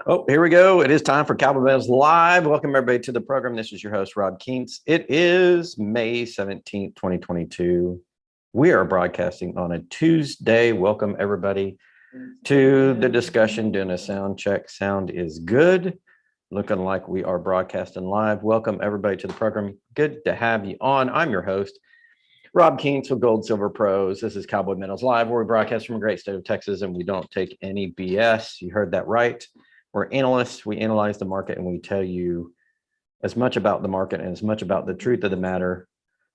Oh, here we go. It is time for Cowboy 𝙎𝙊𝙇𝘿 Live. Welcome everybody to the program. This is your host, 𝙎𝙄𝙇𝘿. It is May 17th, 2022. We are broadcasting on a Tuesday. Welcome everybody to the discussion, doing a sound check. Sound is good. Looking like we are broadcasting live. Welcome everybody to the program. Good to have you on. I'm your host, 𝙎𝙄𝙇𝘿 with Gold Silver Pros. This is Cowboy 𝙎𝙊𝙇𝘿 Live, where we broadcast from a great state of Texas and we don't take any BS. You heard that right. We're analysts. We analyze the market and we tell you as much about the market and as much about the truth of the matter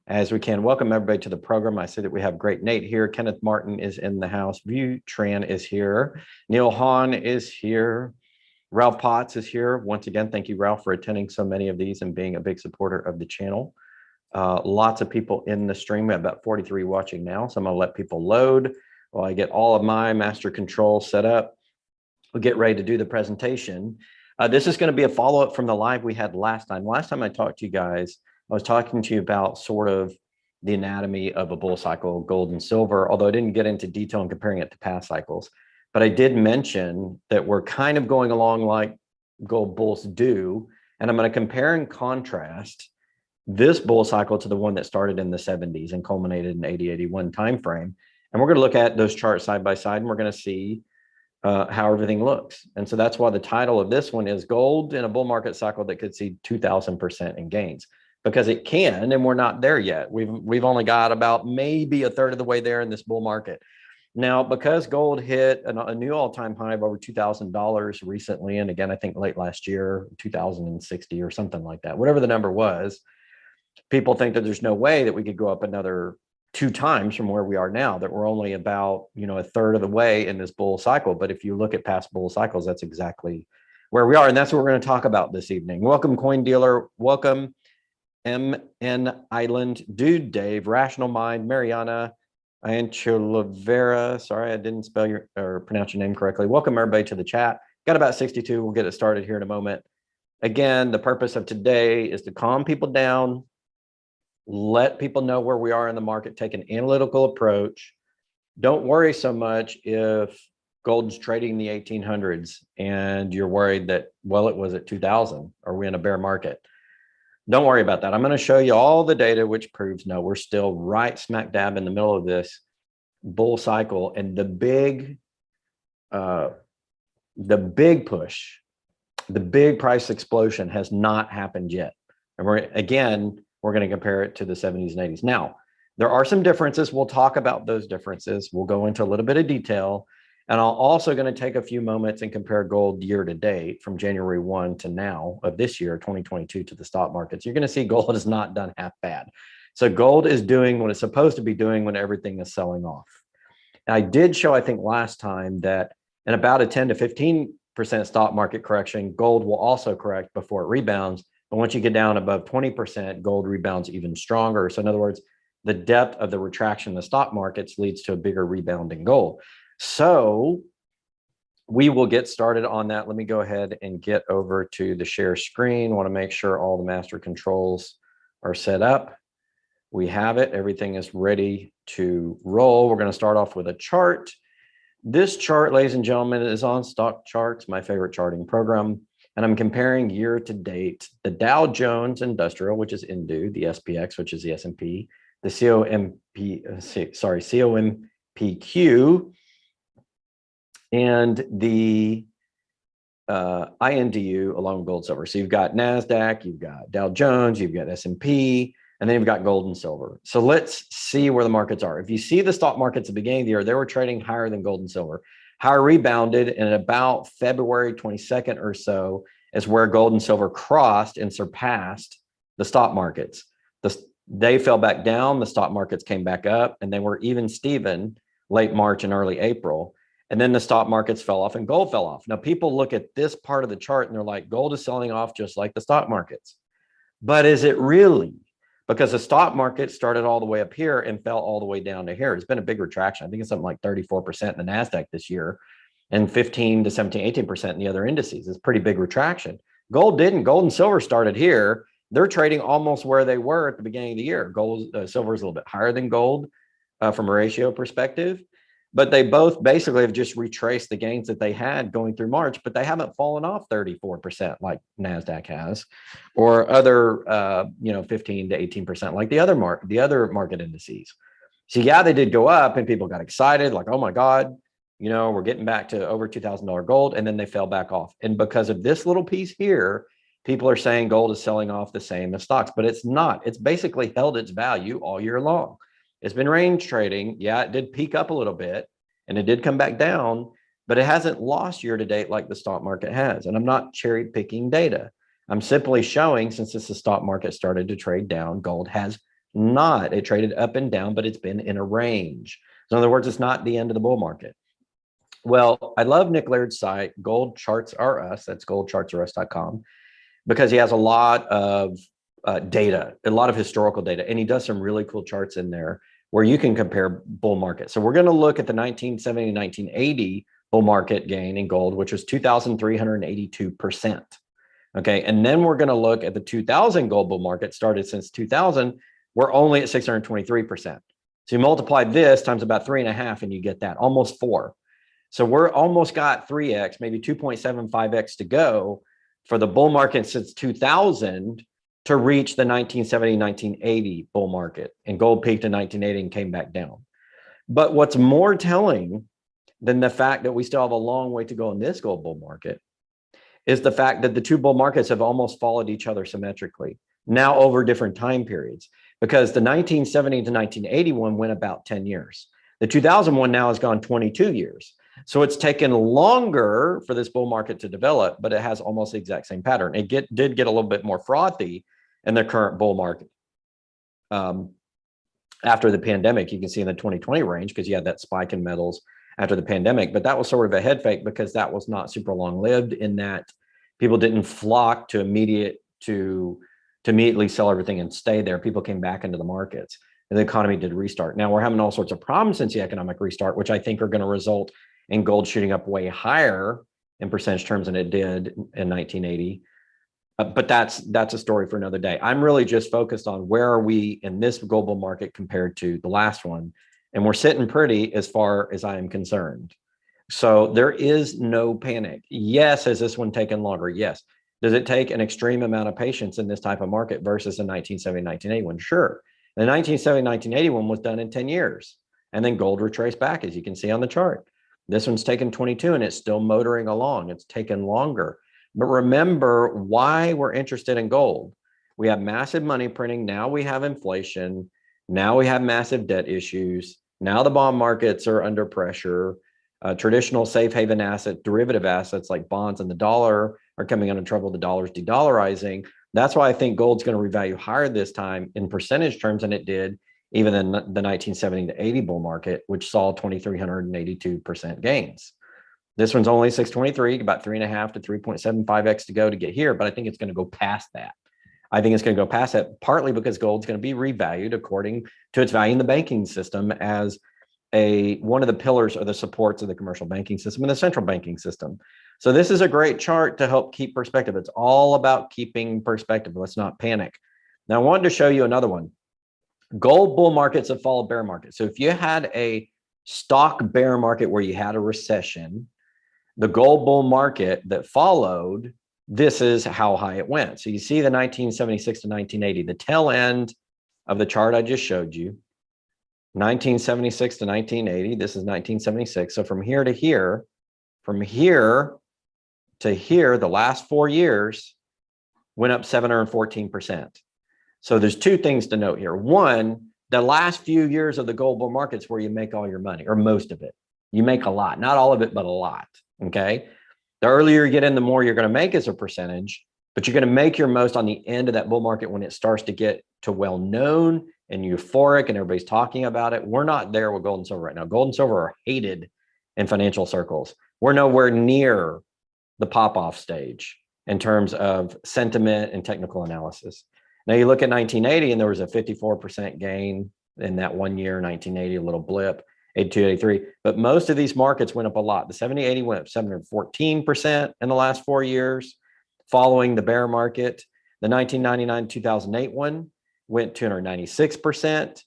as we can. Welcome everybody to the program. I see that we have great Nate here. Kenneth Martin is in the house. View Tran is here. Neil Hahn is here. Ralph Potts is here. Once again, thank you, Ralph, for attending so many of these and being a big supporter of the channel. Lots of people in the stream. We have about 43 watching now, so I'm going to let people load while I get all of my master control set up. We'll get ready to do the presentation. This is going to be a follow-up from the live we had last time. Last time I talked to you guys, I was talking to you about sort of the anatomy of a bull cycle, gold and silver, although I didn't get into detail in comparing it to past cycles. But I did mention that we're kind of going along like gold bulls do, and I'm going to compare and contrast this bull cycle to the one that started in the 70s and culminated in 80-81 timeframe. And we're going to look at those charts side by side, and we're going to see how everything looks. And so that's why the title of this one is Gold in a Bull Market Cycle That Could See 2,000% in Gains, because it can, and we're not there yet. We've only got about maybe a third of the way there in this bull market. Now, because gold hit a new all-time high of over $2,000 recently, and again, I think late last year, 2,060 or something like that, whatever the number was, people think that there's no way that we could go up another 2 times from where we are now, that we're only about, a third of the way in this bull cycle. But if you look at past bull cycles, that's exactly where we are. And that's what we're going to talk about this evening. Welcome, Coin Dealer. Welcome, 𝙎𝙄𝙇𝘿, Rational Mind, Mariana, 𝙎𝙄𝙇𝘿. Sorry, I didn't spell or pronounce your name correctly. Welcome everybody to the chat. Got about 62. We'll get it started here in a moment. Again, the purpose of today is to calm people down, let people know where we are in the market, take an analytical approach. Don't worry so much if gold's trading the 1800s and you're worried that, well, it was at 2000. Are we in a bear market? Don't worry about that. I'm going to show you all the data which proves no, we're still right smack dab in the middle of this bull cycle. And the big push, the big price explosion has not happened yet. And we're going to compare it to the 70s and 80s. Now, there are some differences. We'll talk about those differences. We'll go into a little bit of detail. And I'm also going to take a few moments and compare gold year to date from January 1 to now of this year, 2022, to the stock markets. You're going to see gold has not done half bad. So gold is doing what it's supposed to be doing when everything is selling off. And I did show, I think last time, that in about a 10 to 15% stock market correction, gold will also correct before it rebounds. But once you get down above 20%, gold rebounds even stronger. So in other words, the depth of the retraction in the stock markets leads to a bigger rebound in gold. So we will get started on that. Let me go ahead and get over to the share screen. I want to make sure all the master controls are set up. We have it. Everything is ready to roll. We're going to start off with a chart. This chart, ladies and gentlemen, is on Stock Charts, my favorite charting program. And I'm comparing year to date the Dow Jones Industrial, which is INDU, the SPX, which is the S&P, the COMPQ, and the INDU along with gold, silver. So you've got NASDAQ, you've got Dow Jones, you've got S&P, and then you've got gold and silver. So let's see where the markets are. If you see the stock markets at the beginning of the year, they were trading higher than gold and silver. Higher rebounded, and about February 22nd or so is where gold and silver crossed and surpassed the stock markets. They fell back down, the stock markets came back up, and they were even Steven late March and early April. And then the stock markets fell off and gold fell off. Now, people look at this part of the chart and they're like, gold is selling off just like the stock markets. But is it really? Because the stock market started all the way up here and fell all the way down to here. It's been a big retraction. I think it's something like 34% in the NASDAQ this year and 15 to 17, 18% in the other indices. It's a pretty big retraction. Gold didn't. Gold and silver started here. They're trading almost where they were at the beginning of the year. Silver is a little bit higher than gold from a ratio perspective. but they both basically have just retraced the gains that they had going through March, but they haven't fallen off 34% like NASDAQ has, or other, 15 to 18% like the other market indices. So yeah, they did go up and people got excited, like, oh my God, we're getting back to over $2,000 gold, and then they fell back off. And because of this little piece here, people are saying gold is selling off the same as stocks, but it's not. It's basically held its value all year long. It's been range trading. Yeah, it did peak up a little bit and it did come back down, but it hasn't lost year to date like the stock market has. And I'm not cherry picking data. I'm simply showing, since the stock market started to trade down, gold has not. It traded up and down, but it's been in a range. So in other words, it's not the end of the bull market. Well, I love Nick Laird's site, Gold Charts Are Us. That's goldchartsareus.com, because he has a lot of data, a lot of historical data, and he does some really cool charts in there where you can compare bull market. So we're going to look at the 1970 to 1980 bull market gain in gold, which was 2,382%. Okay, and then we're going to look at the 2000 gold bull market, started since 2000. We're only at 623%. So you multiply this times about 3.5 and you get that, almost 4. So we're almost got 3x, maybe 2.75x to go for the bull market since 2000 to reach the 1970-1980 bull market. And gold peaked in 1980 and came back down. But what's more telling than the fact that we still have a long way to go in this gold bull market is the fact that the two bull markets have almost followed each other symmetrically, now over different time periods, because the 1970 to 1981 went about 10 years. The 2001 now has gone 22 years. So it's taken longer for this bull market to develop, but it has almost the exact same pattern. It did get a little bit more frothy in the current bull market. After the pandemic, you can see in the 2020 range, because you had that spike in metals after the pandemic, but that was sort of a head fake because that was not super long lived, in that people didn't flock to immediately sell everything and stay there. People came back into the markets and the economy did restart. Now we're having all sorts of problems since the economic restart, which I think are going to result in gold shooting up way higher in percentage terms than it did in 1980. But that's a story for another day. I'm really just focused on where are we in this global market compared to the last one. And we're sitting pretty as far as I am concerned. So there is no panic. Yes, has this one taken longer? Yes. Does it take an extreme amount of patience in this type of market versus the 1970, 1981? Sure. The 1970, 1981 was done in 10 years. And then gold retraced back, as you can see on the chart. This one's taken 22 and it's still motoring along. It's taken longer. But remember why we're interested in gold. We have massive money printing. Now we have inflation. Now we have massive debt issues. Now the bond markets are under pressure. Traditional safe haven asset, derivative assets like bonds and the dollar are coming under trouble. The dollar's de-dollarizing. That's why I think gold's going to revalue higher this time in percentage terms than it did even in the 1970 to 80 bull market, which saw 2,382% gains. This one's only 623, about 3.5 to 3.75x to go to get here, but I think it's going to go past that. I think it's going to go past that, partly because gold's going to be revalued according to its value in the banking system as one of the pillars or the supports of the commercial banking system and the central banking system. So this is a great chart to help keep perspective. It's all about keeping perspective. Let's not panic. Now I wanted to show you another one. Gold bull markets have followed bear markets. So if you had a stock bear market where you had a recession, the gold bull market that followed, this is how high it went. So you see the 1976 to 1980, the tail end of the chart I just showed you, 1976 to 1980, this is 1976. So from here to here, the last 4 years went up 714%. So there's two things to note here. One, the last few years of the gold bull market's where you make all your money, or most of it. You make a lot, not all of it, but a lot. Okay. The earlier you get in, the more you're going to make as a percentage, but you're going to make your most on the end of that bull market when it starts to get to well-known and euphoric and everybody's talking about it. We're not there with gold and silver right now. Gold and silver are hated in financial circles. We're nowhere near the pop-off stage in terms of sentiment and technical analysis. Now you look at 1980 and there was a 54% gain in that 1 year, 1980, a little blip. 82, 83, but most of these markets went up a lot. The 70, 80 went up 714% in the last 4 years following the bear market. The 1999, 2008 one went 296%.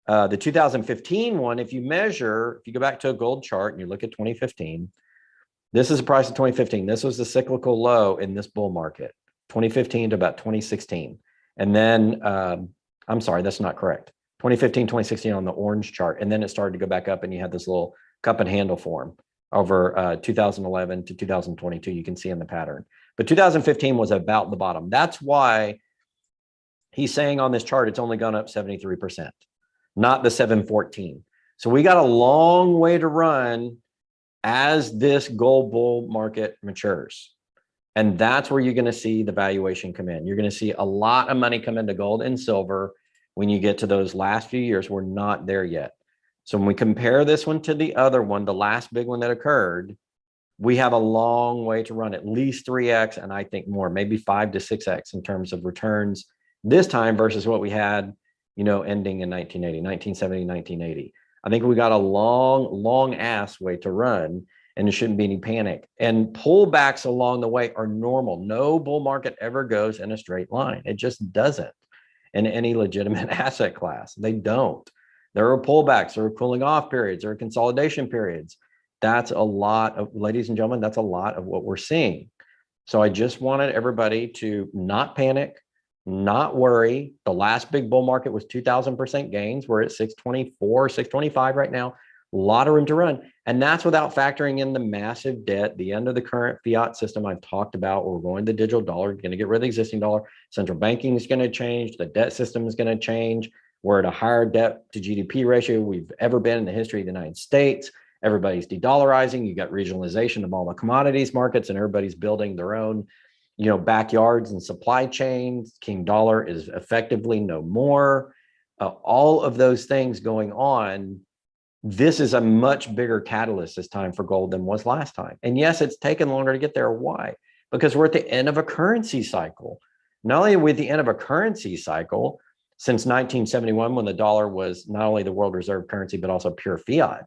The 2015 one, if you go back to a gold chart and you look at 2015, this is the price of 2015. This was the cyclical low in this bull market, 2015 to about 2016. And then, I'm sorry, that's not correct. 2015, 2016 on the orange chart. And then it started to go back up and you had this little cup and handle form over 2011 to 2022. You can see in the pattern. But 2015 was about the bottom. That's why he's saying on this chart, it's only gone up 73%, not the 714. So we got a long way to run as this gold bull market matures. And that's where you're going to see the valuation come in. You're going to see a lot of money come into gold and silver when you get to those last few years. We're not there yet. So when we compare this one to the other one, the last big one that occurred, we have a long way to run, at least 3x, and I think more, maybe 5 to 6x in terms of returns this time versus what we had, ending in 1970, 1980. I think we got a long ass way to run, and there shouldn't be any panic. And pullbacks along the way are normal. No bull market ever goes in a straight line. It just doesn't in any legitimate asset class. They don't. There are pullbacks, there are cooling off periods, there are consolidation periods. That's a lot of, ladies and gentlemen, that's a lot of what we're seeing. So I just wanted everybody to not panic, not worry. The last big bull market was 2,000% gains. We're at 624, 625 right now. A lot of room to run. And that's without factoring in the massive debt, the end of the current fiat system I've talked about. We're going to the digital dollar, going to get rid of the existing dollar. Central banking is going to change. The debt system is going to change. We're at a higher debt to GDP ratio we've ever been in the history of the United States. Everybody's de-dollarizing. You got regionalization of all the commodities markets, and everybody's building their own backyards and supply chains. King dollar is effectively no more. All of those things going on. This is a much bigger catalyst this time for gold than was last time. And yes, it's taken longer to get there. Why? Because we're at the end of a currency cycle. Not only are we at the end of a currency cycle since 1971, when the dollar was not only the world reserve currency, but also pure fiat.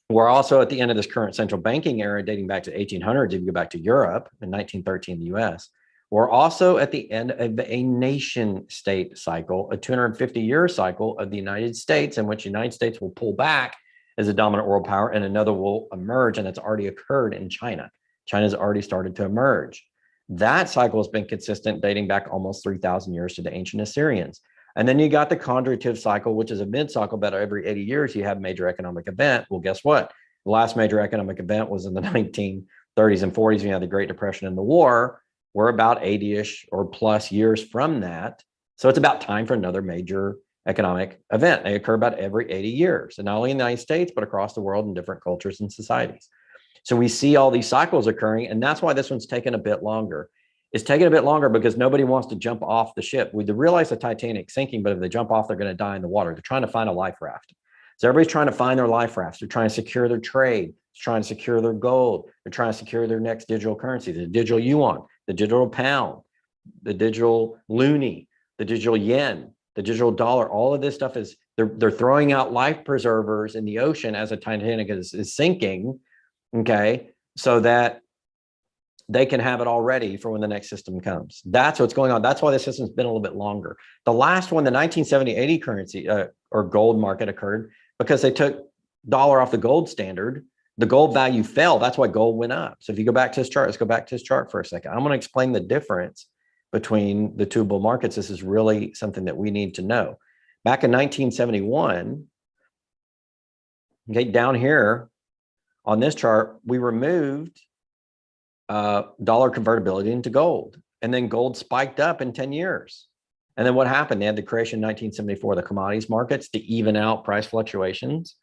We're also at the end of this current central banking era dating back to 1800s. If you go back to Europe in 1913, the US, we're also at the end of a nation state cycle, a 250-year cycle of the United States, in which the United States will pull back as a dominant world power and another will emerge. And that's already occurred in China. China's already started to emerge. That cycle has been consistent dating back almost 3,000 years to the ancient Assyrians. And then you got the Comparative cycle, which is a mid-cycle, but every 80 years you have a major economic event. Well, guess what? The last major economic event was in the 1930s and 40s. You had the Great Depression and the war. We're about 80-ish or plus years from that. So it's about time for another major economic event. They occur about every 80 years, and not only in the United States, but across the world in different cultures and societies. So we see all these cycles occurring, and that's why this one's taken a bit longer. It's taking a bit longer because nobody wants to jump off the ship. We realize the Titanic's sinking, but if they jump off, they're going to die in the water. They're trying to find a life raft. So everybody's trying to find their life rafts. They're trying to secure their trade. They're trying to secure their gold. They're trying to secure their next digital currency, the digital yuan, the digital pound, the digital loonie, the digital yen, the digital dollar. All of this stuff is, they're throwing out life preservers in the ocean as a Titanic is sinking, okay, so that they can have it all ready for when the next system comes. That's what's going on. That's why the system's been a little bit longer. The last one, the 1970-80 currency or gold market occurred because they took dollar off the gold standard. The gold value fell. That's why gold went up. So if you go back to this chart, let's go back to this chart for a second. I'm going to explain the difference between the two bull markets. This is really something that we need to know. Back in 1971, okay, down here on this chart, we removed dollar convertibility into gold, and then gold spiked up in 10 years. And then what happened? They had the creation in 1974 of the commodities markets to even out price fluctuations,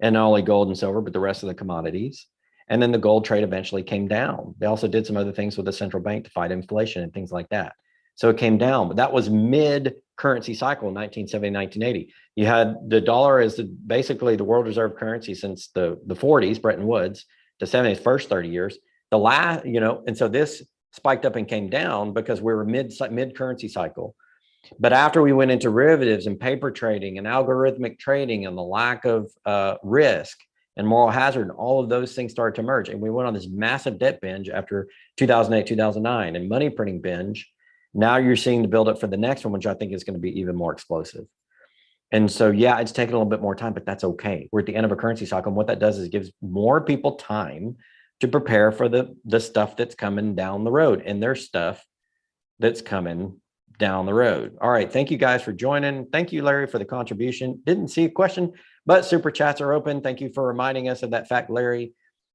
and not only gold and silver, but the rest of the commodities. And then the gold trade eventually came down. They also did some other things with the central bank to fight inflation and things like that. So it came down, but that was mid currency cycle in 1970, 1980. You had the dollar as basically the world reserve currency since the 40s, Bretton Woods, to 70s, first 30 years. The last, and so this spiked up and came down because we were mid currency cycle. But after we went into derivatives and paper trading and algorithmic trading and the lack of risk and moral hazard, and all of those things started to emerge. And we went on this massive debt binge after 2008, 2009, and money printing binge. Now you're seeing the buildup for the next one, which I think is going to be even more explosive. And so, yeah, it's taking a little bit more time, but that's okay. We're at the end of a currency cycle. And what that does is it gives more people time to prepare for the stuff that's coming down the road. And there's stuff that's coming down the road. All right. Thank you guys for joining. Thank you, Larry, for the contribution. Didn't see a question, but super chats are open. Thank you for reminding us of that fact, Larry.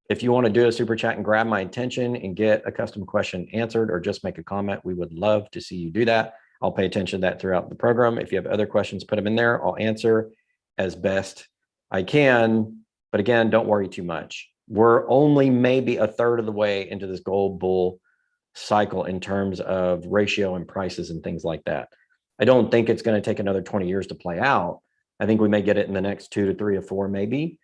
If you want to do a super chat and grab my attention and get a custom question answered or just make a comment, we would love to see you do that. I'll pay attention to that throughout the program. If you have other questions, put them in there. I'll answer as best I can. But again, don't worry too much. We're only maybe a third of the way into this gold bull cycle in terms of ratio and prices and things like that. I don't think it's going to take another 20 years to play out. I think we may get it in the next 2 to 3 or 4 maybe,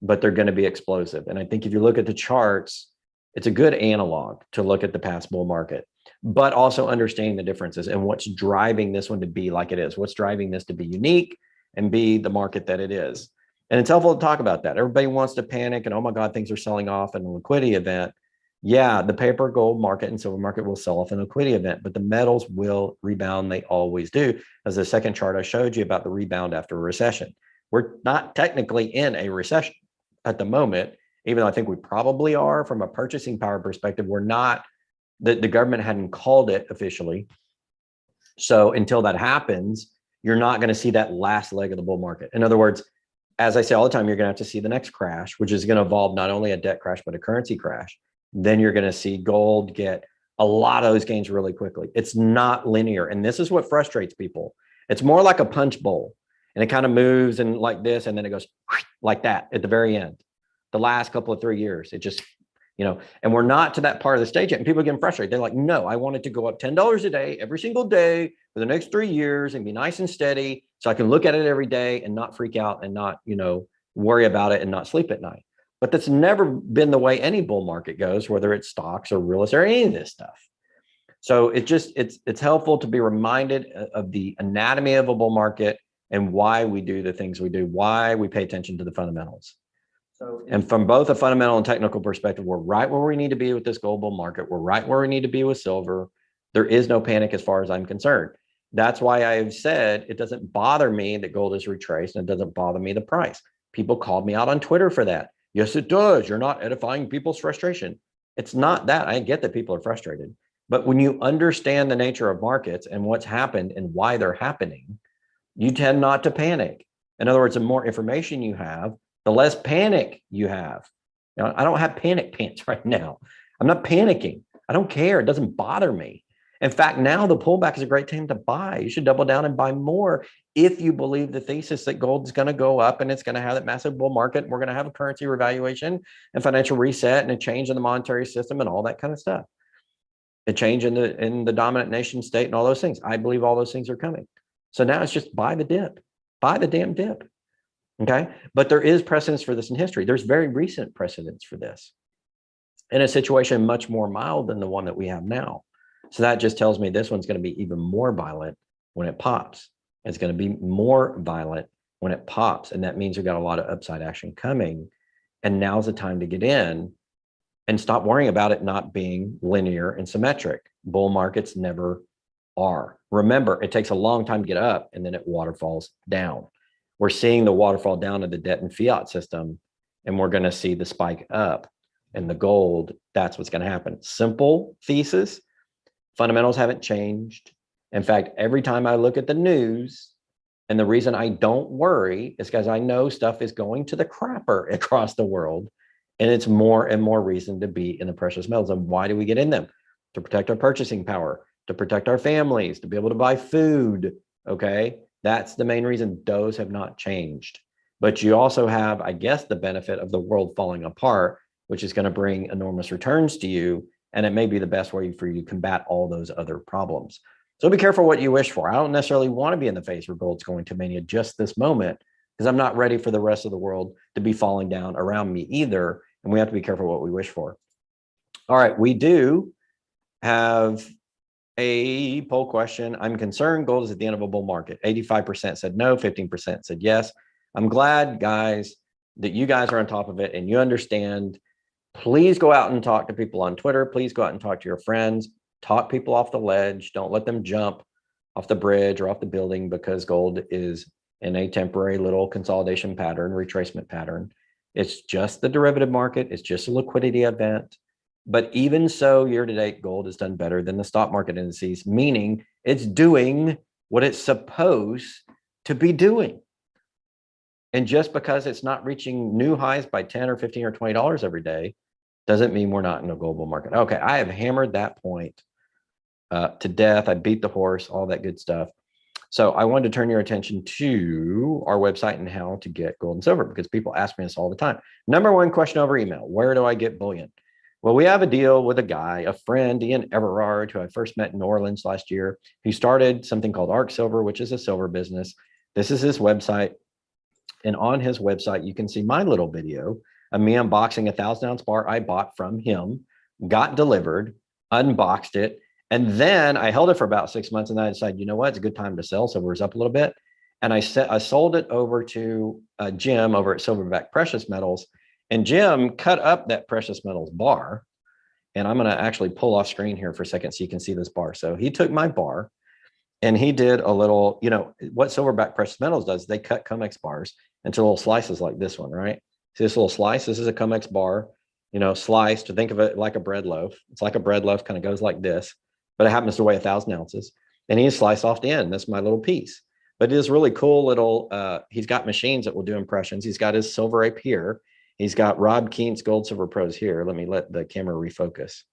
but they're going to be explosive. And I think if you look at the charts, it's a good analog to look at the past bull market, but also understanding the differences and what's driving this one to be like it is, what's driving this to be unique and be the market that it is. And it's helpful to talk about that. Everybody wants to panic and, oh my God, things are selling off in a liquidity event. Yeah, the paper, gold market, and silver market will sell off in a liquidity event, but the metals will rebound. They always do. As the second chart I showed you about the rebound after a recession. We're not technically in a recession at the moment, even though I think we probably are from a purchasing power perspective. We're not, the government hadn't called it officially. So until that happens, you're not going to see that last leg of the bull market. In other words, as I say all the time, you're going to have to see the next crash, which is going to involve not only a debt crash, but a currency crash. Then you're going to see gold get a lot of those gains really quickly. It's not linear. And this is what frustrates people. It's more like a punch bowl, and it kind of moves and like this, and then it goes like that at the very end. The last couple of 3 years, it just, and we're not to that part of the stage yet. And people are getting frustrated. They're like, no, I want it to go up $10 a day every single day for the next 3 years and be nice and steady so I can look at it every day and not freak out and not, worry about it and not sleep at night. But that's never been the way any bull market goes, whether it's stocks or real estate or any of this stuff. So it's helpful to be reminded of the anatomy of a bull market and why we do the things we do, why we pay attention to the fundamentals. And from both a fundamental and technical perspective, we're right where we need to be with this gold bull market. We're right where we need to be with silver. There is no panic as far as I'm concerned. That's why I've said it doesn't bother me that gold is retraced, and it doesn't bother me the price. People called me out on Twitter for that. Yes, it does. You're not edifying people's frustration. It's not that. I get that people are frustrated. But when you understand the nature of markets and what's happened and why they're happening, you tend not to panic. In other words, the more information you have, the less panic you have. I don't have panic pants right now. I'm not panicking. I don't care. It doesn't bother me. In fact, now the pullback is a great time to buy. You should double down and buy more if you believe the thesis that gold is going to go up and it's going to have that massive bull market. We're going to have a currency revaluation and financial reset and a change in the monetary system and all that kind of stuff. A change in the dominant nation state and all those things. I believe all those things are coming. So now it's just buy the dip. Buy the damn dip. Okay. But there is precedence for this in history. There's very recent precedence for this in a situation much more mild than the one that we have now. So that just tells me this one's going to be even more violent when it pops. It's going to be more violent when it pops. And that means we've got a lot of upside action coming. And now's the time to get in and stop worrying about it not being linear and symmetric. Bull markets never are. Remember, it takes a long time to get up and then it waterfalls down. We're seeing the waterfall down of the debt and fiat system, and we're going to see the spike up in the gold. That's what's going to happen. Simple thesis. Fundamentals haven't changed. In fact, every time I look at the news, and the reason I don't worry is because I know stuff is going to the crapper across the world, and it's more and more reason to be in the precious metals. And why do we get in them? To protect our purchasing power, to protect our families, to be able to buy food, okay? That's the main reason. Those have not changed. But you also have, I guess, the benefit of the world falling apart, which is going to bring enormous returns to you. And it may be the best way for you to combat all those other problems. So be careful what you wish for. I don't necessarily want to be in the phase where gold's going to mania just this moment, because I'm not ready for the rest of the world to be falling down around me either. And we have to be careful what we wish for. All right, we do have a poll question. I'm concerned gold is at the end of a bull market. 85% said no, 15% said yes. I'm glad, guys, that you guys are on top of it and you understand. Please go out and talk to people on Twitter. Please go out and talk to your friends. Talk people off the ledge. Don't let them jump off the bridge or off the building because gold is in a temporary little consolidation pattern, retracement pattern. It's just the derivative market. It's just a liquidity event. But even so, year-to-date, gold has done better than the stock market indices, meaning it's doing what it's supposed to be doing. And just because it's not reaching new highs by 10 or 15 or $20 every day, doesn't mean we're not in a global market. Okay, I have hammered that point to death. I beat the horse, all that good stuff. So I wanted to turn your attention to our website and how to get gold and silver, because people ask me this all the time. Number one question over email: where do I get bullion? Well, we have a deal with a guy, a friend, 𝙎𝙊𝙇𝙍, who I first met in New Orleans last year. He started something called 𝙬𝙬𝙊𝙎, which is a silver business. This is his website. And on his website, you can see my little video of me unboxing a 1,000-ounce bar I bought from him, got delivered, unboxed it, and then I held it for about 6 months, and then I decided, you know what, it's a good time to sell. Silver's up a little bit. And I sold it over to Jim over at Silverback Precious Metals. And Jim cut up that precious metals bar. And I'm going to actually pull off screen here for a second so you can see this bar. So he took my bar and he did a little, you know, what Silverback Precious Metals does, they cut COMEX bars into little slices like this one, right? See this little slice? This is a COMEX bar, you know, sliced. To think of it like a bread loaf. It's like a bread loaf, kind of goes like this, but it happens to weigh 1,000 ounces. And he sliced off the end. That's my little piece. But it is really cool little, he's got machines that will do impressions. He's got his silver ape here. He's got 𝙎𝙊𝙇𝙍𝙍 Gold Silver Pros here. Let me let the camera refocus.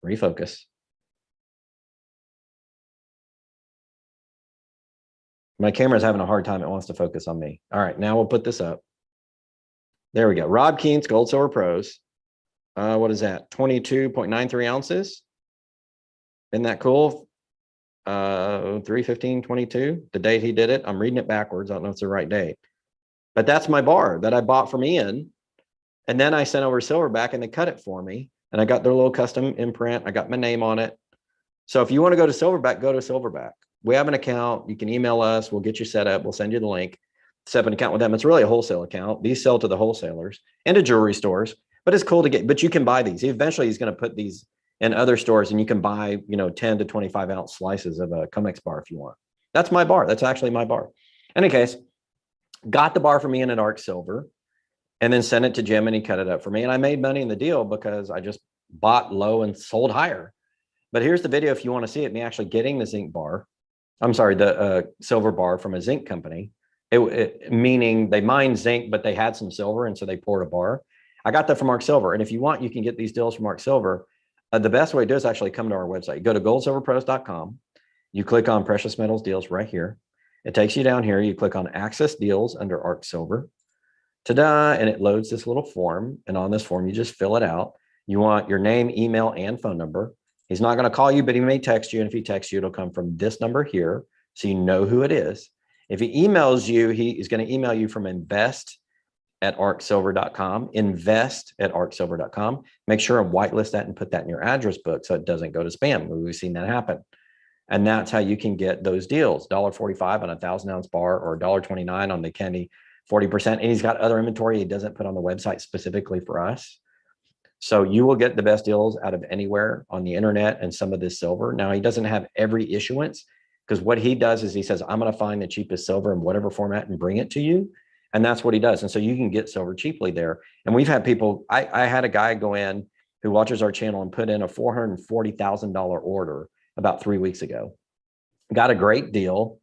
Refocus. My camera's having a hard time. It wants to focus on me. All right, now we'll put this up. There we go. 𝙎𝙊𝙇𝙍𝙍 Gold Silver Pros. What is that? 22.93 ounces. Isn't that cool? 3/15/22, the date he did it. I'm reading it backwards. I don't know if it's the right date. But that's my bar that I bought from Ian. And then I sent over Silverback and they cut it for me. And I got their little custom imprint. I got my name on it. So if you want to go to Silverback, go to Silverback. We have an account. You can email us. We'll get you set up. We'll send you the link. Set up an account with them. It's really a wholesale account. These sell to the wholesalers and to jewelry stores. But it's cool to get, but you can buy these. Eventually he's going to put these in other stores and you can buy, you know, 10 to 25 ounce slices of a COMEX bar if you want. That's my bar. That's actually my bar. In any case, got the bar from Ian at Arc Silver and then sent it to Jim and he cut it up for me. And I made money in the deal because I just bought low and sold higher. But here's the video if you want to see it, me actually getting the zinc bar. I'm sorry, the silver bar from a zinc company. Meaning they mined zinc, but they had some silver. And so they poured a bar. I got that from Arc Silver. And if you want, you can get these deals from Arc Silver. The best way to do is actually come to our website. Go to goldsilverpros.com. You click on precious metals deals right here. It takes you down here. You click on access deals under Arc Silver. Ta-da! And it loads this little form. And on this form, you just fill it out. You want your name, email, and phone number. He's not going to call you, but he may text you. And if he texts you, it'll come from this number here. So you know who it is. If he emails you, he is going to email you from invest@arcsilver.com, invest@arcsilver.com. Make sure and whitelist that and put that in your address book so it doesn't go to spam. We've seen that happen. And that's how you can get those deals. $1.45 on a 1,000-ounce bar or $1.29 on the Kenny 40%. And he's got other inventory he doesn't put on the website specifically for us. So you will get the best deals out of anywhere on the internet and some of this silver. Now, he doesn't have every issuance because what he does is he says, I'm going to find the cheapest silver in whatever format and bring it to you. And that's what he does. And so you can get silver cheaply there. And we've had people, I had a guy go in who watches our channel and put in a $440,000 order about 3 weeks ago. Got a great deal.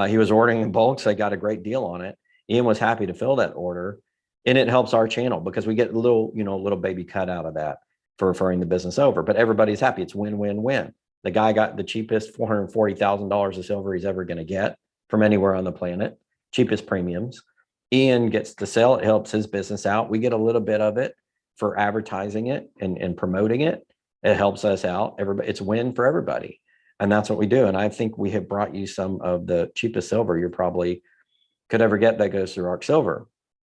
He was ordering in bulk, so I got a great deal on it. Ian was happy to fill that order. And it helps our channel because we get a little, you know, little baby cut out of that for referring the business over. But everybody's happy. It's win-win-win. The guy got the cheapest $440,000 of silver he's ever going to get from anywhere on the planet, cheapest premiums. Ian gets to sell. It helps his business out. We get a little bit of it for advertising it and promoting it. It helps us out. Everybody, it's win for everybody. And that's what we do. And I think we have brought you some of the cheapest silver you probably could ever get that goes through Arc Silver.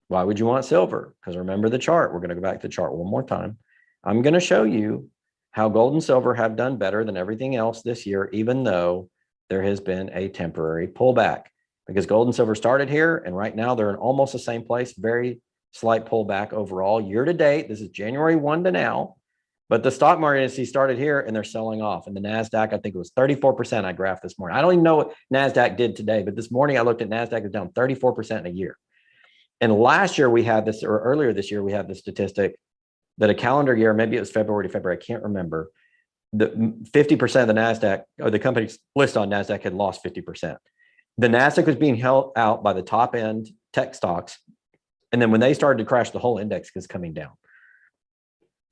Why would you want silver? Because remember the chart. We're going to go back to the chart one more time. I'm going to show you how gold and silver have done better than everything else this year, even though there has been a temporary pullback. Because gold and silver started here, and right now they're in almost the same place. Very slight pullback overall. Year to date, this is January 1 to now. But the stock market, as he started here, and they're selling off. And the NASDAQ, I think it was 34%. I graphed this morning. I don't even know what NASDAQ did today, but this morning I looked at NASDAQ, was down 34% in a year. And last year we had this, or earlier this year, we had the statistic that a calendar year, maybe it was February to February, I can't remember, the 50% of the NASDAQ, or the companies listed on NASDAQ, had lost 50%. The NASDAQ was being held out by the top end tech stocks. And then when they started to crash, the whole index is coming down.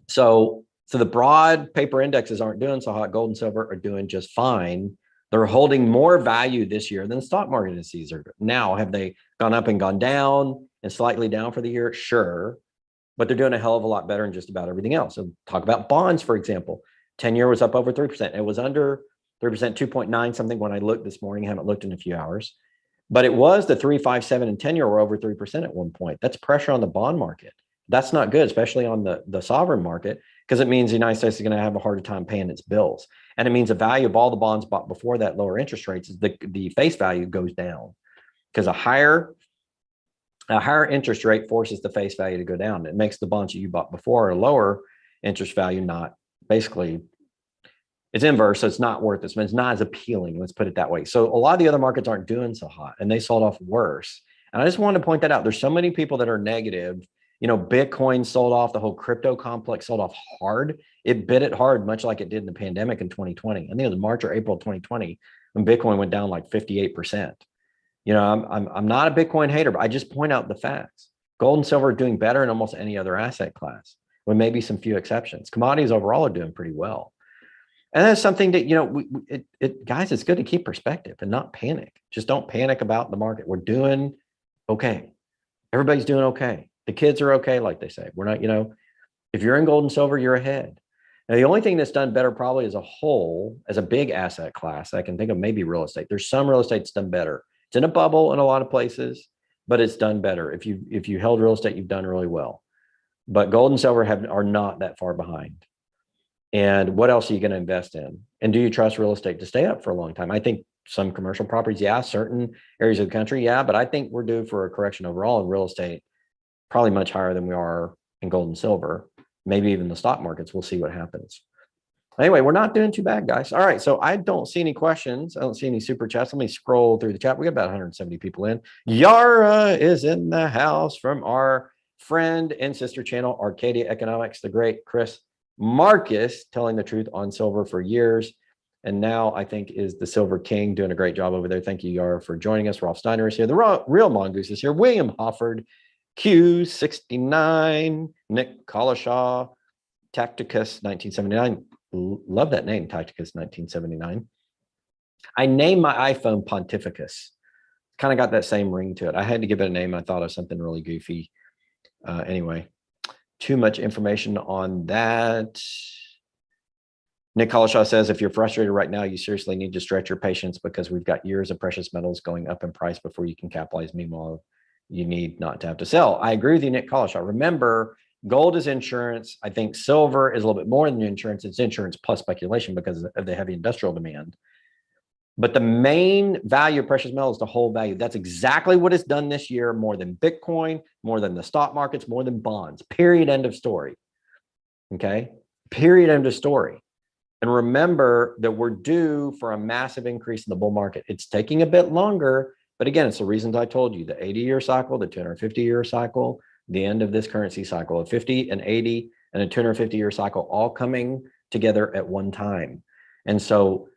So the broad paper indexes aren't doing so hot. Gold and silver are doing just fine. They're holding more value this year than the stock market indices are. Now, have they gone up and gone down and slightly down for the year? Sure. But they're doing a hell of a lot better than just about everything else. So talk about bonds, for example. 10-year was up over 3%. It was under 3%, 2.9 something when I looked this morning. I haven't looked in a few hours. But it was the 3, 5, 7, and 10-year were over 3% at one point. That's pressure on the bond market. That's not good, especially on the sovereign market, because it means the United States is going to have a harder time paying its bills. And it means the value of all the bonds bought before that lower interest rates, the face value goes down, because a higher interest rate forces the face value to go down. It makes the bonds that you bought before a lower interest value not, basically, it's inverse, so it's not worth it. It's not as appealing, let's put it that way. So a lot of the other markets aren't doing so hot, and they sold off worse. And I just wanted to point that out. There's so many people that are negative. You know, Bitcoin sold off, the whole crypto complex sold off hard. It bit it hard, much like it did in the pandemic in 2020. I think it was March or April 2020 when Bitcoin went down like 58%. You know, I'm not a Bitcoin hater, but I just point out the facts. Gold and silver are doing better in almost any other asset class, with maybe some few exceptions. Commodities overall are doing pretty well. And that's something that, you know, guys, it's good to keep perspective and not panic. Just don't panic about the market. We're doing okay. Everybody's doing okay. The kids are okay, like they say. We're not, you know, if you're in gold and silver, you're ahead. Now, the only thing that's done better probably as a whole, as a big asset class, I can think of maybe real estate. There's some real estate that's done better. It's in a bubble in a lot of places, but it's done better. If you held real estate, you've done really well. But gold and silver are not that far behind. And what else are you going to invest in? And do you trust real estate to stay up for a long time? I think some commercial properties, yeah, certain areas of the country, yeah, but I think we're due for a correction overall in real estate, probably much higher than we are in gold and silver, maybe even the stock markets. We'll see what happens. Anyway, we're not doing too bad, guys. All right, so I don't see any questions. I don't see any super chats. Let me scroll through the chat. We got about 170 people in. Yara is in the house from our friend and sister channel, Arcadia Economics, the great Chris Marcus, telling the truth on silver for years, and now I think is the Silver King, doing a great job over there. Thank you, Yara, for joining us. Rolf Steiner is here. The real Mongoose is here. William Hofford, Q69, Nick Collishaw, Tacticus 1979. Love that name, Tacticus 1979. I named my iPhone Pontificus. Kind of got that same ring to it. I had to give it a name. I thought of something really goofy. Anyway. Too much information on that. Nick Collishaw says, if you're frustrated right now, you seriously need to stretch your patience, because we've got years of precious metals going up in price before you can capitalize. Meanwhile, you need not to have to sell. I agree with you, Nick Collishaw. Remember, gold is insurance. I think silver is a little bit more than insurance. It's insurance plus speculation because of the heavy industrial demand. But the main value of precious metal is the whole value. That's exactly what it's done this year, more than Bitcoin, more than the stock markets, more than bonds. Period. End of story. Okay. Period. End of story. And remember that we're due for a massive increase in the bull market. It's taking a bit longer, but again, it's the reasons I told you: the 80-year cycle, the 250-year cycle, the end of this currency cycle, a 50, an 80, and a 250-year cycle, all coming together at one time. And so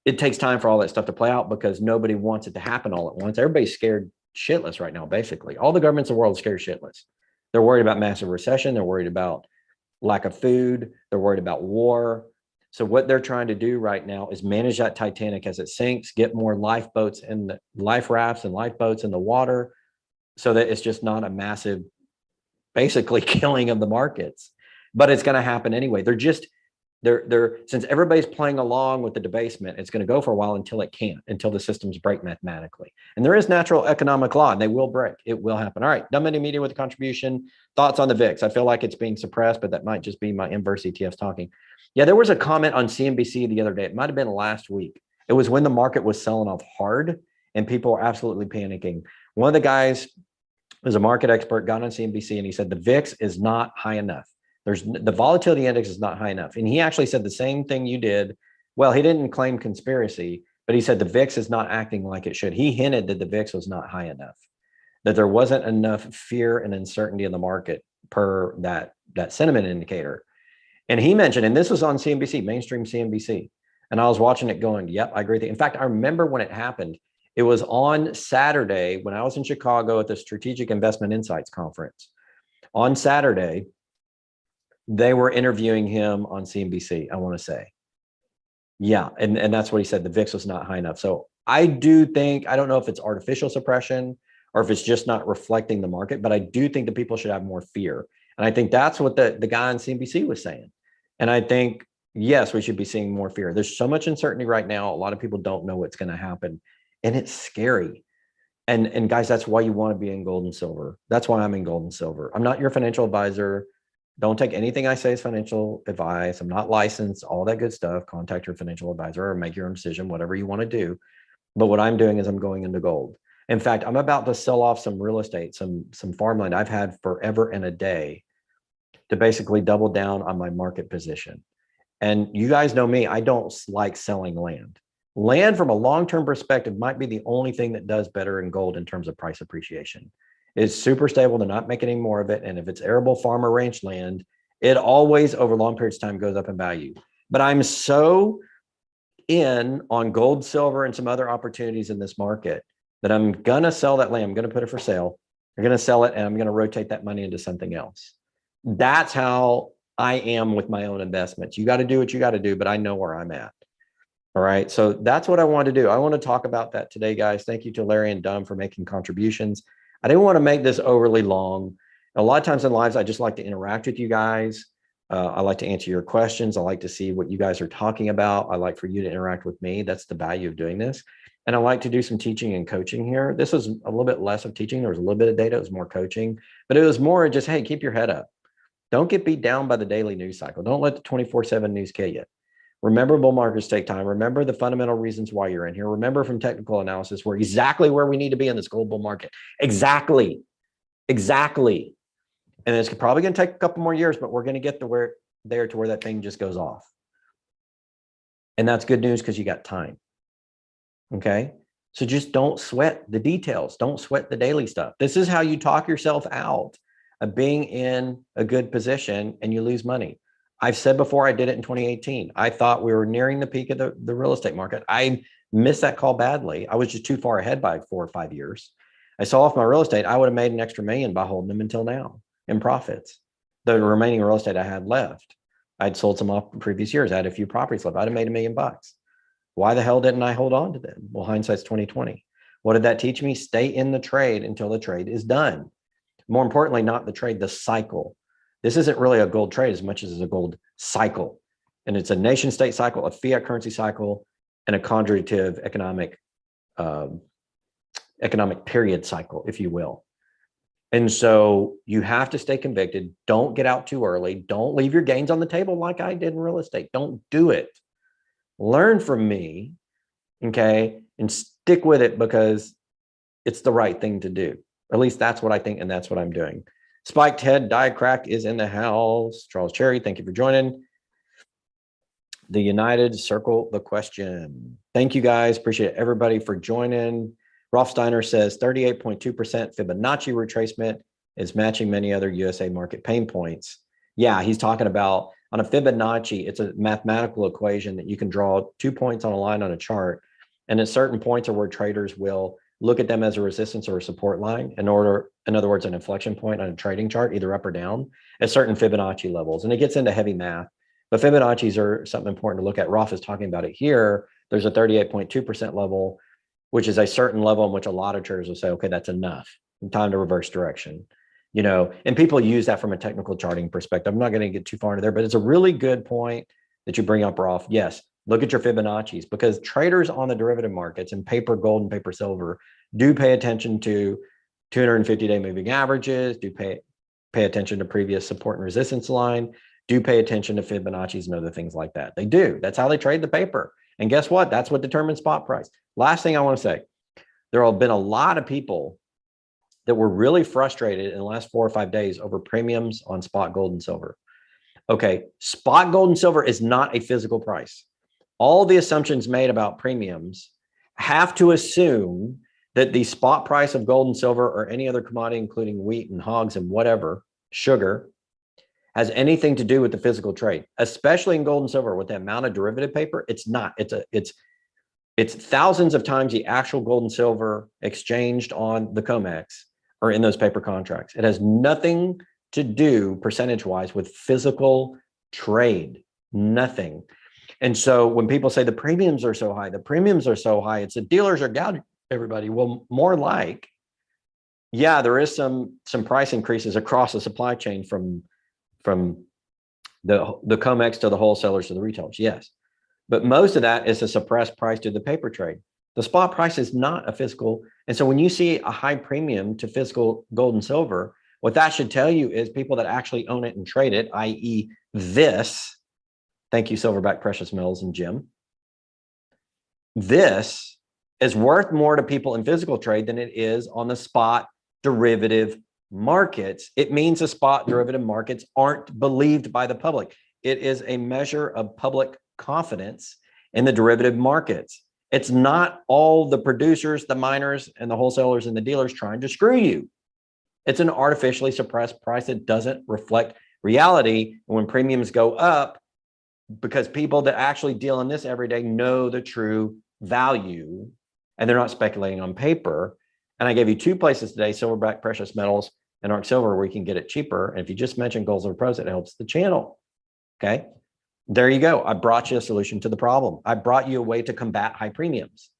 it takes time for all that stuff to play out, because nobody wants it to happen all at once. Everybody's scared shitless right now, basically. All the governments in the world are scared shitless. They're worried about massive recession. They're worried about lack of food. They're worried about war. So what they're trying to do right now is manage that Titanic as it sinks, get more lifeboats and life rafts and lifeboats in the water, so that it's just not a massive, basically, killing of the markets. But it's going to happen anyway. Since everybody's playing along with the debasement, it's going to go for a while until it can't, until the systems break mathematically. And there is natural economic law, and they will break. It will happen. All right, Dumb Money Media with a contribution. Thoughts on the VIX? I feel like it's being suppressed, but that might just be my inverse ETFs talking. Yeah, there was a comment on CNBC the other day. It might have been last week. It was when the market was selling off hard and people were absolutely panicking. One of the guys was a market expert, got on CNBC, and he said the VIX is not high enough. The volatility index is not high enough. And he actually said the same thing you did. Well, he didn't claim conspiracy, but he said the VIX is not acting like it should. He hinted that the VIX was not high enough, that there wasn't enough fear and uncertainty in the market per that sentiment indicator. And he mentioned, and this was on CNBC, mainstream CNBC, and I was watching it going, yep, I agree with you. In fact, I remember when it happened, it was on Saturday when I was in Chicago at the Strategic Investment Insights Conference. On Saturday, they were interviewing him on CNBC, I want to say. Yeah, and that's what he said. The VIX was not high enough. So I do think, I don't know if it's artificial suppression or if it's just not reflecting the market, but I do think that people should have more fear. And I think that's what the guy on CNBC was saying. And I think, yes, we should be seeing more fear. There's so much uncertainty right now. A lot of people don't know what's going to happen. And it's scary. And guys, that's why you want to be in gold and silver. That's why I'm in gold and silver. I'm not your financial advisor. Don't take anything I say as financial advice. I'm not licensed, all that good stuff. Contact your financial advisor or make your own decision, whatever you want to do. But what I'm doing is I'm going into gold. In fact, I'm about to sell off some real estate, some farmland I've had forever and a day to basically double down on my market position. And you guys know me, I don't like selling land. Land from a long-term perspective might be the only thing that does better in gold in terms of price appreciation. It's super stable. They're not making any more of it. And if it's arable farm or ranch land, it always over long periods of time goes up in value. But I'm so in on gold, silver, and some other opportunities in this market that I'm going to sell that land. I'm going to put it for sale. I'm going to sell it and I'm going to rotate that money into something else. That's how I am with my own investments. You got to do what you got to do, but I know where I'm at. All right. So that's what I want to do. I want to talk about that today, guys. Thank you to Larry and Dom for making contributions. I didn't want to make this overly long. A lot of times in lives, I just like to interact with you guys. I like to answer your questions. I like to see what you guys are talking about. I like for you to interact with me. That's the value of doing this. And I like to do some teaching and coaching here. This was a little bit less of teaching. There was a little bit of data. It was more coaching, but it was more just, hey, keep your head up. Don't get beat down by the daily news cycle. Don't let the 24/7 news kill you. Remember, bull markets take time. Remember the fundamental reasons why you're in here. Remember from technical analysis, we're exactly where we need to be in this gold bull market. Exactly. And it's probably going to take a couple more years, but we're going to get to where that thing just goes off. And that's good news because you got time. Okay. So just don't sweat the details. Don't sweat the daily stuff. This is how you talk yourself out of being in a good position and you lose money. I've said before, I did it in 2018. I thought we were nearing the peak of the real estate market. I missed that call badly. I was just too far ahead by 4 or 5 years. I sold off my real estate. I would have made an extra $1 million by holding them until now in profits. The remaining real estate I had left, I'd sold some off in previous years. I had a few properties left. I'd have made $1 million. Why the hell didn't I hold on to them? Well, hindsight's 2020. What did that teach me? Stay in the trade until the trade is done. More importantly, not the trade, the cycle. This isn't really a gold trade as much as it's a gold cycle. And it's a nation state cycle, a fiat currency cycle, and a conjugative economic period cycle, if you will. And so you have to stay convicted. Don't get out too early. Don't leave your gains on the table like I did in real estate. Don't do it. Learn from me, okay, and stick with it because it's the right thing to do. Or at least that's what I think, and that's what I'm doing. Spiked Head Die Crack is in the house. Charles Cherry, thank you for joining. The United Circle the Question. Thank you guys. Appreciate everybody for joining. Rothsteiner says 38.2% Fibonacci retracement is matching many other USA market pain points. Yeah, he's talking about on a Fibonacci, it's a mathematical equation that you can draw 2 points on a line on a chart. And at certain points are where traders will look at them as a resistance or a support line in other words, an inflection point on a trading chart, either up or down at certain Fibonacci levels. And it gets into heavy math, but Fibonacci's are something important to look at. Rolf is talking about it here. There's a 38.2% level, which is a certain level in which a lot of traders will say, okay, that's enough. Time to reverse direction. You know, and people use that from a technical charting perspective. I'm not going to get too far into there, but it's a really good point that you bring up, Rolf. Yes, look at your Fibonacci's because traders on the derivative markets and paper gold and paper silver do pay attention to 250-day moving averages, do pay attention to previous support and resistance line, do pay attention to Fibonacci's and other things like that. They do. That's how they trade the paper. And guess what? That's what determines spot price. Last thing I want to say, there have been a lot of people that were really frustrated in the last 4 or 5 days over premiums on spot gold and silver. Okay, spot gold and silver is not a physical price. All the assumptions made about premiums have to assume that the spot price of gold and silver or any other commodity, including wheat and hogs and whatever, sugar, has anything to do with the physical trade, especially in gold and silver with the amount of derivative paper. It's not. It's thousands of times the actual gold and silver exchanged on the COMEX or in those paper contracts. It has nothing to do percentage-wise with physical trade, nothing. And so when people say the premiums are so high, it's the dealers are gouging everybody. Well, more like, yeah, there is some price increases across the supply chain from the COMEX to the wholesalers to the retailers, yes. But most of that is a suppressed price to the paper trade. The spot price is not a physical. And so when you see a high premium to physical gold and silver, what that should tell you is people that actually own it and trade it, i.e. this, thank you, Silverback Precious Metals and Jim. This is worth more to people in physical trade than it is on the spot derivative markets. It means the spot derivative markets aren't believed by the public. It is a measure of public confidence in the derivative markets. It's not all the producers, the miners, and the wholesalers and the dealers trying to screw you. It's an artificially suppressed price that doesn't reflect reality. And when premiums go up, because people that actually deal in this every day know the true value and they're not speculating on paper. And I gave you two places today, Silverback Precious Metals and Arc Silver, where you can get it cheaper. And if you just mention Gold Silver Pros, it helps the channel. Okay. There you go. I brought you a solution to the problem. I brought you a way to combat high premiums.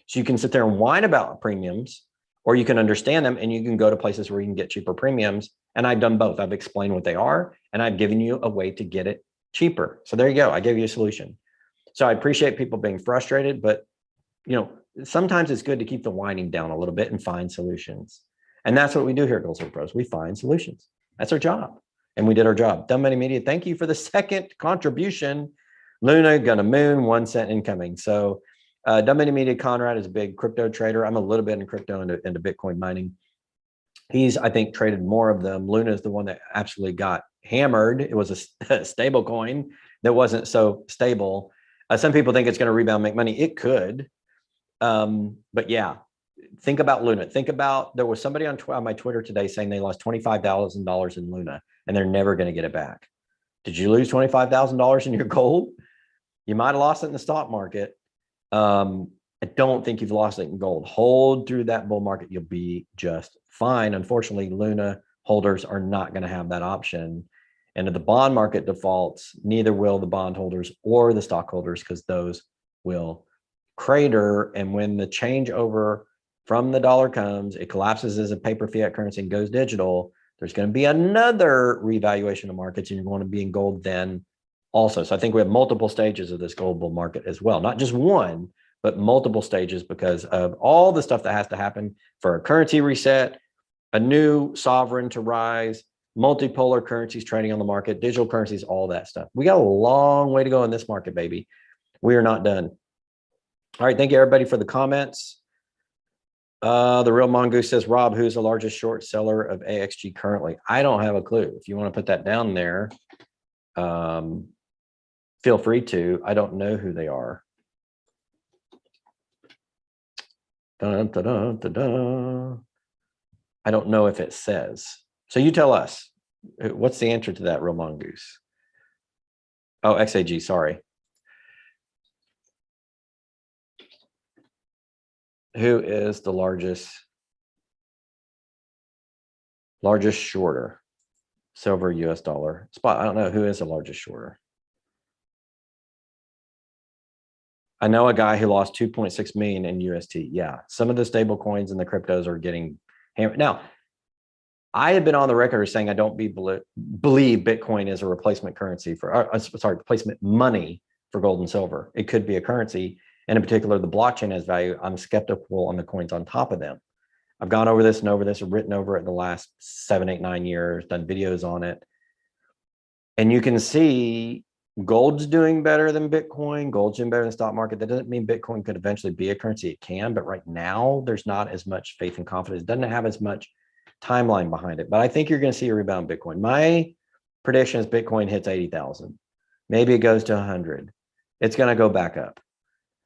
So you can sit there and whine about premiums, or you can understand them and you can go to places where you can get cheaper premiums. And I've done both. I've explained what they are, and I've given you a way to get it cheaper. So there you go. I gave you a solution. So I appreciate people being frustrated, but sometimes it's good to keep the whining down a little bit and find solutions. And that's what we do here at Gold Silver Pros. We find solutions. That's our job. And we did our job. Dumb Money Media, thank you for the second contribution. Luna, gonna moon, 1 cent incoming. So Dumb Money Media, Conrad is a big crypto trader. I'm a little bit in crypto into Bitcoin mining. He's, I think, traded more of them. Luna is the one that absolutely got hammered. It was a stable coin that wasn't so stable. Some people think it's going to rebound, make money. It could. But yeah, think about Luna. Think about, there was somebody on my Twitter today saying they lost $25,000 in Luna and they're never going to get it back. Did you lose $25,000 in your gold? You might have lost it in the stock market. I don't think you've lost it in gold. Hold through that bull market. You'll be just fine. Unfortunately, Luna holders are not going to have that option. And if the bond market defaults, neither will the bondholders or the stockholders, because those will crater. And when the changeover from the dollar comes, it collapses as a paper fiat currency and goes digital. There's going to be another revaluation of markets, and you're going to be in gold then also. So I think we have multiple stages of this gold bull market as well, not just one, but multiple stages, because of all the stuff that has to happen for a currency reset, a new sovereign to rise, multipolar currencies trading on the market, digital currencies, all that stuff. We got a long way to go in this market, baby. We are not done. All right, thank you everybody for the comments. The Real Mongoose says, Rob, who's the largest short seller of AXG currently? I don't have a clue. If you want to put that down there, feel free to. I don't know who they are. Dun, dun, dun, dun, dun. I don't know if it says. So you tell us. What's the answer to that, Real Mongoose? Oh, XAG, sorry. Who is the largest shorter? Silver, US dollar. Spot, I don't know who is the largest shorter. I know a guy who lost 2.6 million in UST. Yeah, some of the stable coins and the cryptos are getting hammered. Now, I have been on the record as saying I don't believe Bitcoin is a replacement currency for, replacement money for gold and silver. It could be a currency, and in particular, the blockchain has value. I'm skeptical on the coins on top of them. I've gone over this and over this, written over it the last 7, 8, 9 years, done videos on it. And you can see gold's doing better than Bitcoin. Gold's doing better than the stock market. That doesn't mean Bitcoin could eventually be a currency. It can, but right now there's not as much faith and confidence. It doesn't have as much timeline behind it. But I think you're going to see a rebound in Bitcoin. My prediction is Bitcoin hits 80,000. Maybe it goes to 100. It's going to go back up.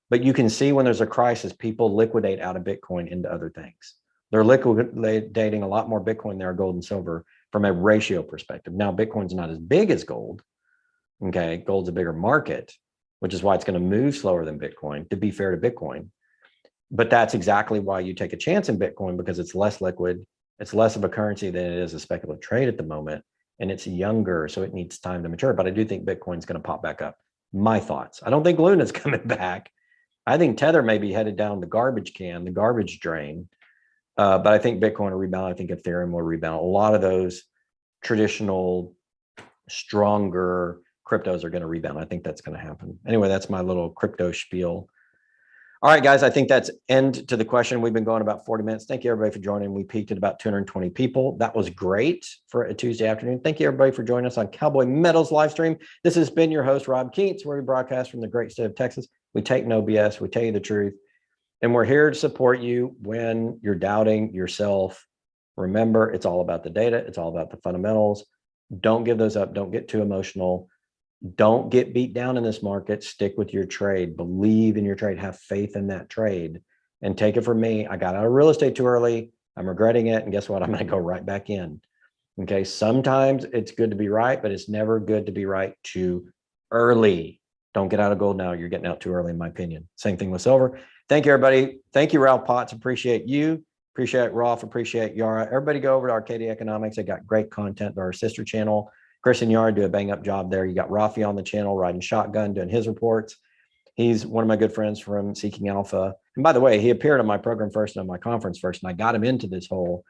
But you can see when there's a crisis, people liquidate out of Bitcoin into other things. They're liquidating a lot more Bitcoin than they are gold and silver from a ratio perspective. Now, Bitcoin's not as big as gold. Okay, gold's a bigger market, which is why it's going to move slower than Bitcoin, to be fair to Bitcoin. But that's exactly why you take a chance in Bitcoin, because it's less liquid. It's less of a currency than it is a speculative trade at the moment. And it's younger, so it needs time to mature. But I do think Bitcoin's going to pop back up. My thoughts. I don't think Luna's coming back. I think Tether may be headed down the garbage can, the garbage drain. But I think Bitcoin will rebound. I think Ethereum will rebound. A lot of those traditional, stronger cryptos are going to rebound. I think that's going to happen. Anyway, that's my little crypto spiel. All right, guys, I think that's end to the question. We've been going about 40 minutes. Thank you, everybody, for joining. We peaked at about 220 people. That was great for a Tuesday afternoon. Thank you, everybody, for joining us on Cowboy Metals live stream. This has been your host, 𝙎𝙊𝙇𝙍𝙍, where we broadcast from the great state of Texas. We take no BS. We tell you the truth. And we're here to support you when you're doubting yourself. Remember, it's all about the data. It's all about the fundamentals. Don't give those up. Don't get too emotional. Don't get beat down in this market. Stick with your trade. Believe in your trade. Have faith in that trade. And take it from me. I got out of real estate too early. I'm regretting it. And guess what? I'm going to go right back in. Okay. Sometimes it's good to be right, but it's never good to be right too early. Don't get out of gold now. You're getting out too early, in my opinion. Same thing with silver. Thank you, everybody. Thank you, Ralph Potts. Appreciate you. Appreciate Rolf. Appreciate Yara. Everybody go over to Arcadia Economics. They got great content. They're our sister channel. Chris and Yara do a bang up job there. You got Rafi on the channel riding shotgun, doing his reports. He's one of my good friends from Seeking Alpha. And by the way, he appeared on my program first and on my conference first, and I got him into this whole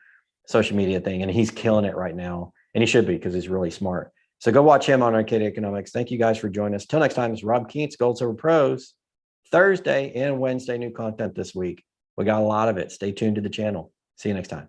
social media thing, and he's killing it right now. And he should be, because he's really smart. So go watch him on Arcadia Economics. Thank you guys for joining us. Till next time, it's Rob Keats, Gold Silver Pros. Thursday and Wednesday, new content this week. We got a lot of it. Stay tuned to the channel. See you next time.